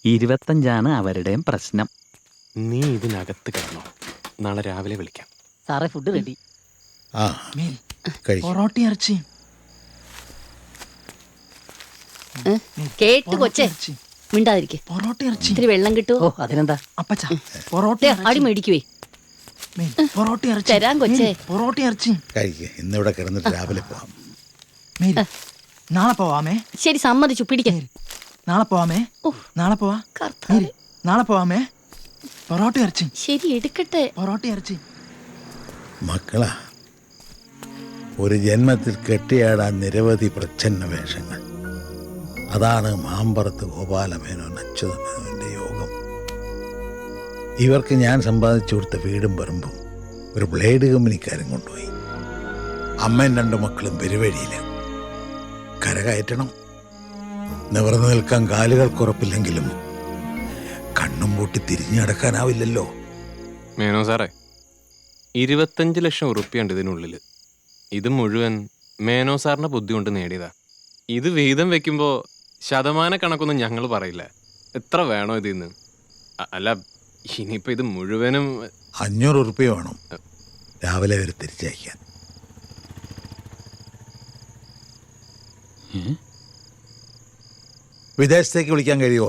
25 അവരുടെയും പ്രശ്നം. നീ ഇതിനകത്ത് കിടന്നോ, നാളെ രാവിലെ വിളിക്കാം. സാറേ ഫുഡ് റെഡി. ആ പൊറോട്ട ഇറച്ചി കേട്ടു കൊച്ചേ, മിണ്ടാതിരിക്കെ. പൊറോട്ട ഇറച്ചി ഇത്തിരി വെള്ളം കിട്ടുമോ? ഓ അതിനെന്താ. അപ്പച്ച പൊറോട്ട അടി മേടിക്കുവേ. പൊറോട്ട ഇറച്ചി തരാൻ കൊച്ചേ. പൊറോട്ട ഇറച്ചി കഴിക്കുക. ഇന്നിവിടെ കിടന്നിട്ട് രാവിലെ പോവാം. നാളെ പോവാമേ. ശരി സമ്മതിച്ചു, പിടിക്കാൻ. നാളെ പോവാമേ. നാളെ പോവാ. നാളെ പോവാമേ. പൊറോട്ട ഇറച്ചി ശരി എടുക്കട്ടെ. പൊറോട്ട ഇറച്ചി. മക്കളാ, ഒരു ജന്മത്തിൽ കെട്ടിയാടാൻ നിരവധി പ്രച്ഛന്ന വേഷങ്ങൾ. അതാണ് മാമ്പറത്ത് ഗോപാലമേനോൻ അച്യുതമേനോന്റെ യോഗം. ഇവർക്ക് ഞാൻ സമ്പാദിച്ചു കൊടുത്ത വീടും പറമ്പും ഒരു ബ്ലേഡ് കമ്പനിക്കാരൻ കൊണ്ടുപോയി. അമ്മയും 2 മക്കളും പെരുവഴിയില്ല. കരകയറ്റണം. നിവർന്നു നിൽക്കാൻ കാലുകൾക്കുറപ്പില്ലെങ്കിലും കണ്ണും പൂട്ടി തിരിഞ്ഞു നടക്കാനാവില്ലല്ലോ. മേനോ സാറേ, 25 ലക്ഷം ഉറുപ്പിയുണ്ട് ഇതിനുള്ളിൽ. ഇത് മുഴുവൻ മേനോ സാറിന്റെ ബുദ്ധി കൊണ്ട് നേടിയതാ. ഇത് വീതം വെക്കുമ്പോ ശതമാന കണക്കൊന്നും ഞങ്ങൾ പറയില്ല. എത്ര വേണോ ഇതിന്ന്? അല്ല, ഇനിയിപ്പോ ഇത് മുഴുവനും 500 ഉറുപ്പിക വേണം രാവിലെ വരെ തിരിച്ചയക്കാൻ. വിദേശത്തേക്ക് വിളിക്കാൻ കഴിയുമോ?